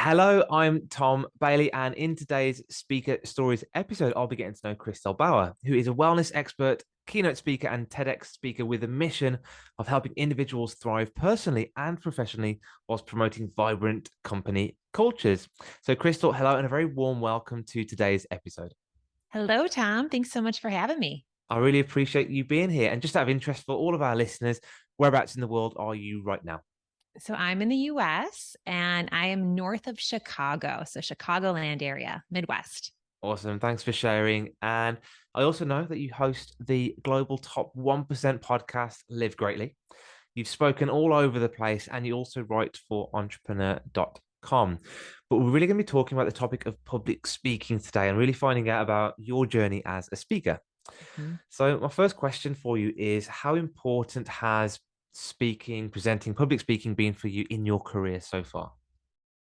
Hello, I'm Tom Bailey, and in today's Speaker Stories episode, I'll be getting to know Kristel Bauer, who is a wellness expert, keynote speaker, and TEDx speaker with a mission of helping individuals thrive personally and professionally whilst promoting vibrant company cultures. So, Kristel, hello, and a very warm welcome to today's episode. Hello, Tom. Thanks so much for having me. I really appreciate you being here. And just out of interest for all of our listeners, whereabouts in the world are you right now? So I'm in the US and I am north of Chicago. So Chicagoland area, Midwest. Awesome. Thanks for sharing. And I also know that you host the Global Top 1% podcast, Live Greatly. You've spoken all over the place and you also write for entrepreneur.com. But we're really going to be talking about the topic of public speaking today and really finding out about your journey as a speaker. Mhm. So, my first question for you is how important has speaking, presenting, public speaking been for you in your career so far?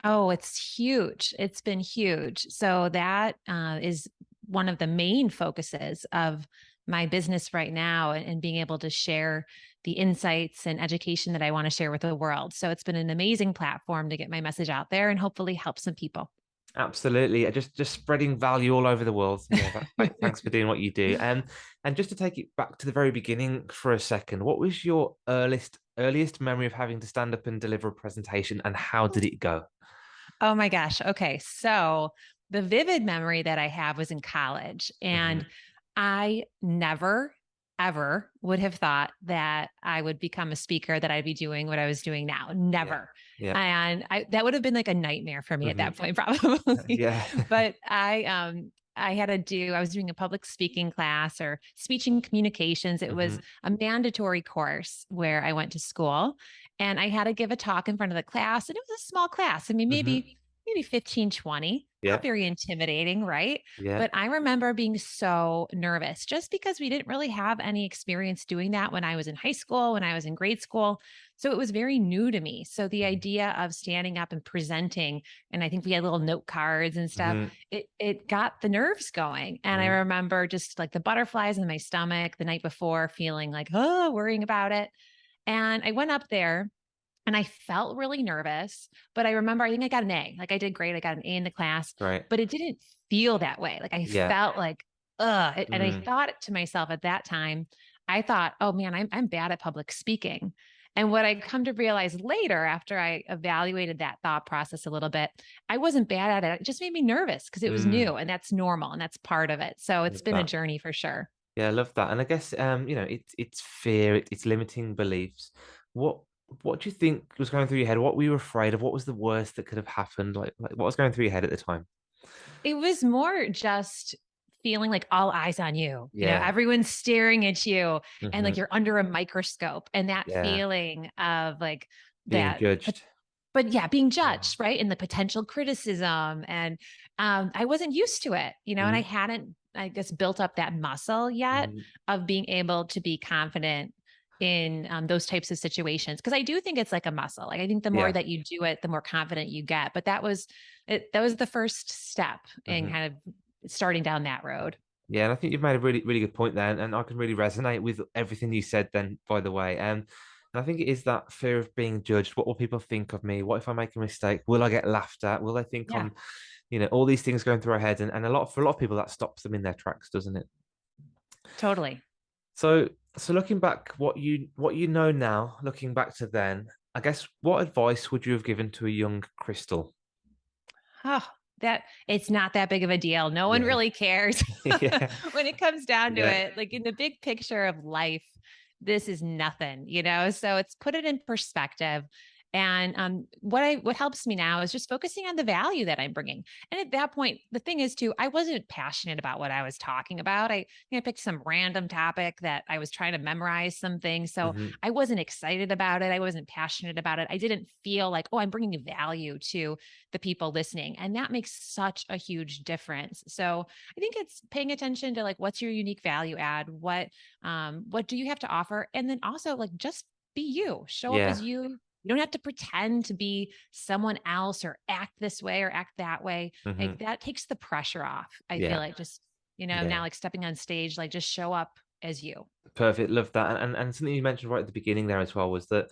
Oh, it's huge. It's been huge. So that is one of the main focuses of my business right now and being able to share the insights and education that I want to share with the world. So it's been an amazing platform to get my message out there and hopefully help some people. Absolutely. Just spreading value all over the world. Yeah, thanks for doing what you do. And just to take it back to the very beginning for a second, what was your earliest memory of having to stand up and deliver a presentation, and how did it go? Oh my gosh. Okay. So the vivid memory that I have was in college, Hmm. and I never, ever would have thought that I would become a speaker, that I'd be doing what I was doing now. Yeah. Never. Yeah. And that would have been like a nightmare for me at Hmm. that point, probably. Yeah. But I had to I was doing a public speaking class or speech and communications. It was Hmm. a mandatory course where I went to school and I had to give a talk in front of the class. And it was a small class. I mean, Hmm. maybe 15, 20. Not Yeah. very intimidating, right? Yeah. But I remember being so nervous just because we didn't really have any experience doing that when I was in high school, when I was in grade school. So it was very new to me. So the idea of standing up and presenting, and I think we had little note cards and stuff, Hmm. it got the nerves going. And I Hmm. remember just like the butterflies in my stomach the night before, feeling like, oh, worrying about it. And I went up there and I felt really nervous, but I remember I think I got an A. Like I did great. I got an A in the class, Right. but it didn't feel that way. Like I Yeah. felt like, ugh. And I Mm. thought to myself at that time, I thought, oh man, I'm bad at public speaking. And what I come to realize later, after I evaluated that thought process a little bit, I wasn't bad at it. It just made me nervous because it was Mm. new and that's normal and that's part of it. So it's Love been a that. journey for sure. Yeah, I love that. And I guess it's fear, it's limiting beliefs. What what do you think was going through your head? What were you afraid of? What was the worst that could have happened? Like what was going through your head at the time? It was more just feeling like all eyes on you. You know, Yeah. everyone's staring at you and like Hmm. you're under a microscope and that Yeah. feeling of like Being that judged. but yeah, being Yeah. judged, right? And the potential criticism. And I wasn't used to it, you know, and I Mm. hadn't, I guess, built up that muscle yet Mhm. of being able to be confident in those types of situations. Cause I do think it's like a muscle. Like I think the more Yeah. that you do it, the more confident you get. But that was it, that was the first step in Hmm. kind of starting down that road. Yeah, and I think you've made a really good point there, and I can really resonate with everything you said then, by the way. And I think it is that fear of being judged. What will people think of me? What if I make a mistake? Will I get laughed at? Will they think Yeah, all these things going through our heads, and for a lot of people that stops them in their tracks, doesn't it? totally. So looking back, what you know now, looking back to then, I guess what advice would you have given to a young Kristel? Oh, that it's not that big of a deal. No one Yeah, really cares yeah, when it comes down to yeah, it. Like in the big picture of life, this is nothing, you know? So it's put it in perspective. And what helps me now is just focusing on the value that I'm bringing. And at that point, the thing is too, I wasn't passionate about what I was talking about. I picked some random topic that I was trying to memorize something. So hmm, I wasn't excited about it. I wasn't passionate about it. I didn't feel like, oh, I'm bringing value to the people listening. And that makes such a huge difference. So I think it's paying attention to like what's your unique value add, what do you have to offer? And then also like just be you, show up as yeah, you. You don't have to pretend to be someone else or act this way or act that way. hmm, Like that takes the pressure off. I feel yeah, like just, now yeah. like stepping on stage, like just show up as you. Perfect. Love that. And something you mentioned right at the beginning there as well was that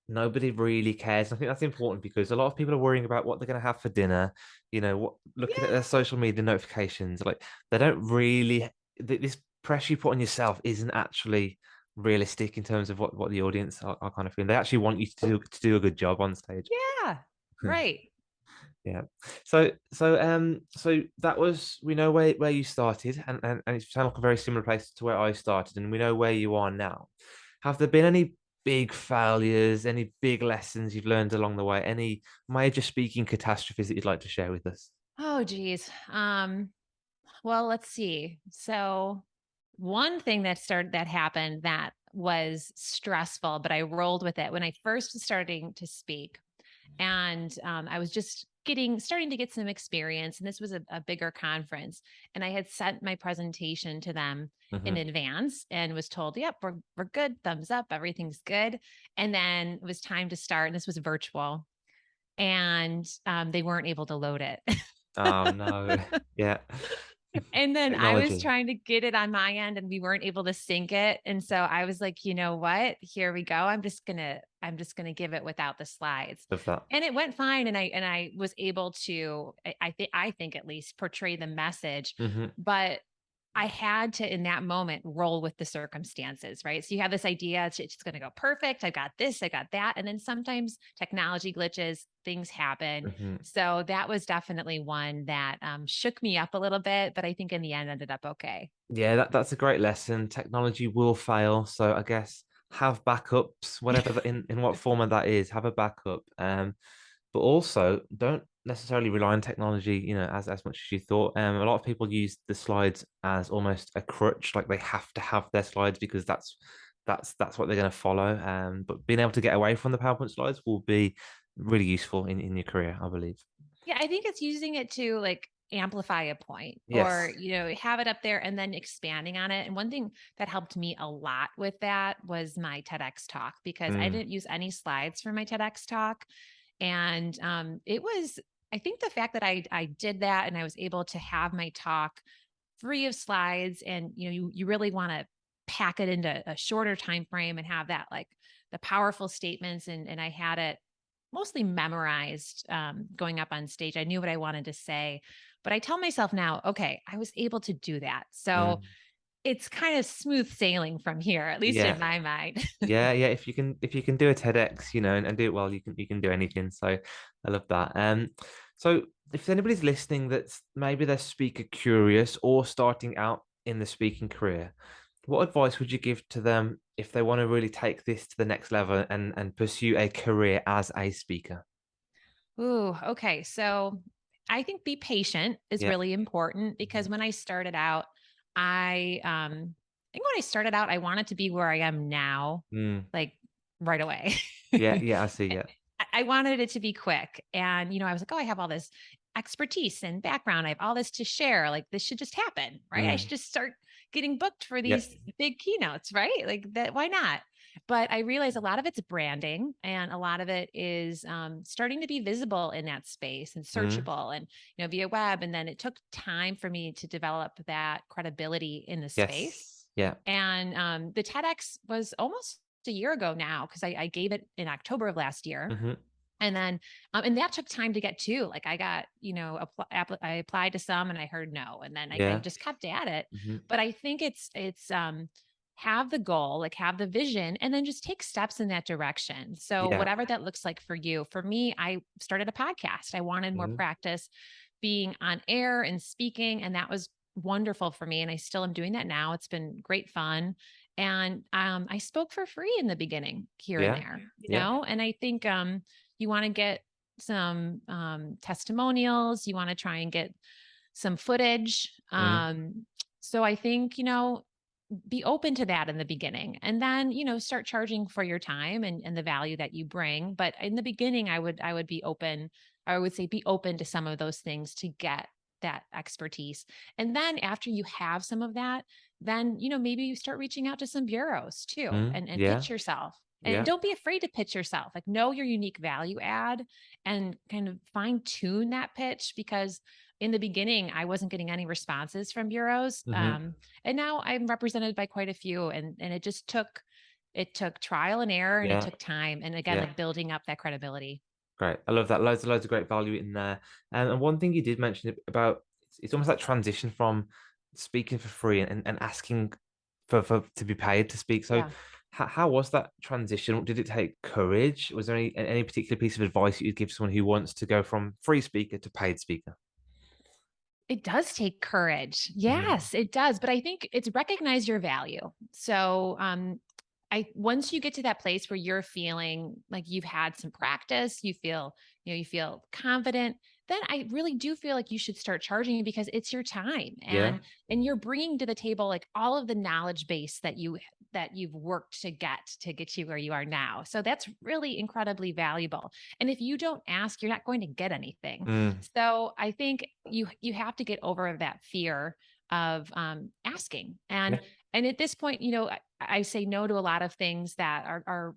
nobody really cares. I think that's important because a lot of people are worrying about what they're going to have for dinner, what looking at their Yeah. social media notifications, like they don't really this pressure you put on yourself isn't actually realistic in terms of what the audience are kind of feeling. They actually want you to do a good job on stage. Yeah. Right. Yeah. So that was, we know where you started, and it sounds like a very similar place to where I started, and we know where you are now. Have there been any big failures, any big lessons you've learned along the way, any major speaking catastrophes that you'd like to share with us? Oh, geez. Well, let's see. So one thing that happened that was stressful, but I rolled with it when I first was starting to speak. And I was just starting to get some experience. And this was a bigger conference. And I had sent my presentation to them in Hmm. advance and was told, yep, we're good. Thumbs up. Everything's good. And then it was time to start. And this was virtual. And they weren't able to load it. Oh no. Yeah. And then I was Technology. trying to get it on my end and we weren't able to sync it. And so I was like, you know what? Here we go. I'm just gonna give it without the slides. Of that. And it went fine. And I was able to, I think at least portray the message, Hmm. but I had to, in that moment, roll with the circumstances, right? So you have this idea, it's going to go perfect. I got this, I got that. And then sometimes technology glitches, things happen. Hmm. So that was definitely one that shook me up a little bit, but I think in the end ended up okay. Yeah, that's a great lesson. Technology will fail, so I guess have backups, whatever in what format that is, have a backup. But also don't necessarily rely on technology, as much as you thought. A lot of people use the slides as almost a crutch, like they have to have their slides because that's what they're going to follow. But being able to get away from the PowerPoint slides will be really useful in your career, I believe. Yeah, I think it's using it to like amplify a point or, Yes. have it up there and then expanding on it. And one thing that helped me a lot with that was my TEDx talk because I Mm, didn't use any slides for my TEDx talk. And it was, I think the fact that I did that and I was able to have my talk free of slides and you really want to pack it into a shorter time frame and have that like the powerful statements and I had it mostly memorized going up on stage. I knew what I wanted to say, but I tell myself now, okay, I was able to do that. So mm. it's kind of smooth sailing from here, at least in Yeah. my mind. Yeah. If you can do a TEDx, and do it well, you can do anything. So I love that. So if anybody's listening that's maybe they're speaker curious or starting out in the speaking career, what advice would you give to them if they want to really take this to the next level and pursue a career as a speaker? Ooh, okay. So I think be patient is Yeah. really important Mhm. because when I started out, I think when I started out, I wanted to be where I am now, Mm. like right away. Yeah, yeah, I see. Yeah. I wanted it to be quick. And, I was like, oh, I have all this expertise and background. I have all this to share. Like, this should just happen, right? I Mm. should just start getting booked for Yeah. these big keynotes, right? Like, that, why not? But I realized a lot of it's branding and a lot of it is starting to be visible in that space and Mm. searchable and, via web. And then it took time for me to develop that credibility in the space. Yes. Yeah. And the TEDx was almost a year ago now because I gave it in October of last year. Hmm. And then, and that took time to get to. Like I got, I applied to some and I heard no, and then I Yeah. just kept at it. Hmm. But I think it's have the goal, like have the vision, and then just take steps in that direction. So Yeah. whatever that looks like for you. For me, I started a podcast. I wanted more Hmm. practice being on air and speaking, and that was wonderful for me. And I still am doing that now. It's been great fun. And I spoke for free in the beginning here and Yeah. there, Yeah. and I think you want to get some testimonials, you want to try and get some footage. Mm. So I think, be open to that in the beginning and then, start charging for your time and the value that you bring. But in the beginning, I would be open. I would say be open to some of those things to get that expertise. And then after you have some of that, then, maybe you start reaching out to some bureaus too Mm. and Yeah. pitch yourself. And Yeah. don't be afraid to pitch yourself. Like know your unique value add and kind of fine tune that pitch because in the beginning, I wasn't getting any responses from bureaus. Hmm. And now I'm represented by quite a few and it just took it took trial and error, and it Yeah. took time. And again, Yeah. like building up that credibility. Great. I love that. Loads of great value in there. And one thing you did mention about, it's almost like transition from speaking for free and asking for to be paid to speak. So Yeah. how was that transition? Did it take courage? Was there any particular piece of advice you'd give someone who wants to go from free speaker to paid speaker? It does take courage. Mhm. Yes, it does. But I think it's recognize your value. So, once you get to that place where you're feeling like you've had some practice, you feel confident, then I really do feel like you should start charging because it's your time, Yeah. and you're bringing to the table like all of the knowledge base that you've worked to get you where you are now. So that's really incredibly valuable. And if you don't ask, you're not going to get anything. Mm. So I think you have to get over that fear of asking. Yeah. And at this point, I say no to a lot of things that are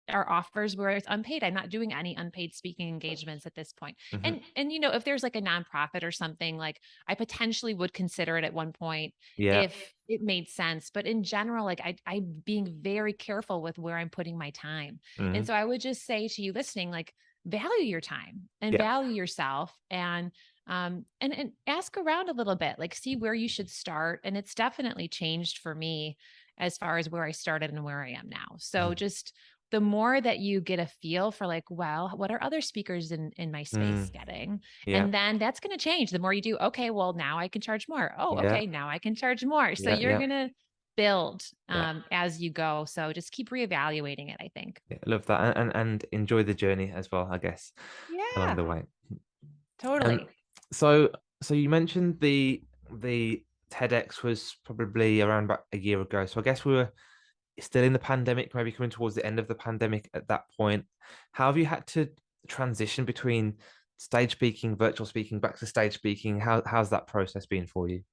offers where it's unpaid. I'm not doing any unpaid speaking engagements at this point. Mhm. And if there's like a nonprofit or something, like I potentially would consider it at one point Yeah. if it made sense. But in general, like I'm being very careful with where I'm putting my time. And Mhm. so I would just say to you listening, like value your time and Yeah. value yourself, and ask around a little bit, like see where you should start. And it's definitely changed for me as far as where I started and where I am now. So Mhm. just the more that you get a feel for like, well, what are other speakers in my space Mm. getting? Yeah. And then that's going to change. The more you do, okay, well, now I can charge more. Oh, Yeah. okay, now I can charge more. So Yeah. you're Yeah. going to build Yeah. as you go. So just keep reevaluating it, I think. Yeah. I love that, and enjoy the journey as well, I guess, along Yeah, the way. Um, totally. so you mentioned the TEDx was probably around about a year ago. So I guess we were still in the pandemic, maybe coming towards the end of the pandemic at that point. How have you had to transition between stage speaking, virtual speaking, back to stage speaking? How's that process been for you?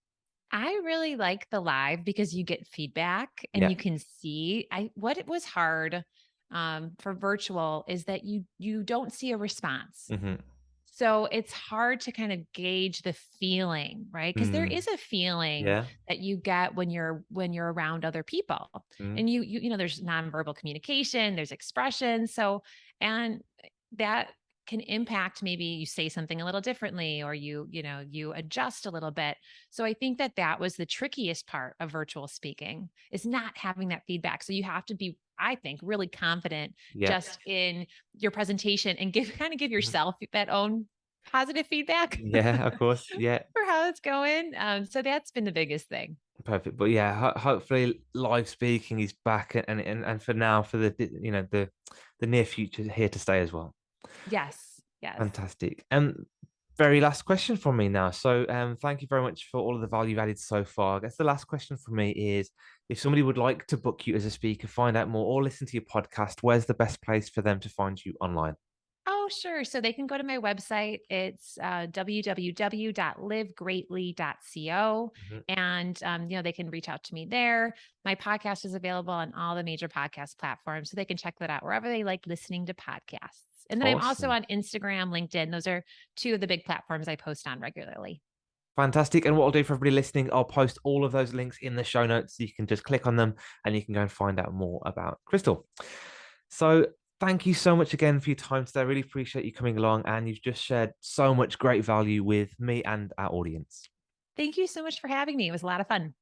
I really like the live because you get feedback and Yeah. you can see. I what it was hard for virtual is that you don't see a response. Hmm. So it's hard to kind of gauge the feeling, right? Because there Mm. is a feeling Yeah. that you get when you're around other people. Mm. And there's nonverbal communication, there's expression. So and that can impact, maybe you say something a little differently, or you adjust a little bit. So I think that was the trickiest part of virtual speaking, is not having that feedback. So you have to be, I think, really confident Yeah. just in your presentation, and give Mhm. yourself that own positive feedback Yeah, of course. Yeah. for how it's going. So that's been the biggest thing. Perfect. But yeah, hopefully live speaking is back, and for now, for the near future, here to stay as well. Yes. Yes. Fantastic. Very last question from me now. So, thank you very much for all of the value added so far. I guess the last question from me is, if somebody would like to book you as a speaker, find out more, or listen to your podcast, where's the best place for them to find you online? Oh, sure. So they can go to my website. It's www.livegreatly.co. Mhm. And, they can reach out to me there. My podcast is available on all the major podcast platforms. So they can check that out wherever they like listening to podcasts. And then I'm also Awesome. on Instagram, LinkedIn. Those are two of the big platforms I post on regularly. Fantastic. And what I'll do for everybody listening, I'll post all of those links in the show notes. So you can just click on them and you can go and find out more about Kristel. So thank you so much again for your time today. I really appreciate you coming along, and you've just shared so much great value with me and our audience. Thank you so much for having me. It was a lot of fun.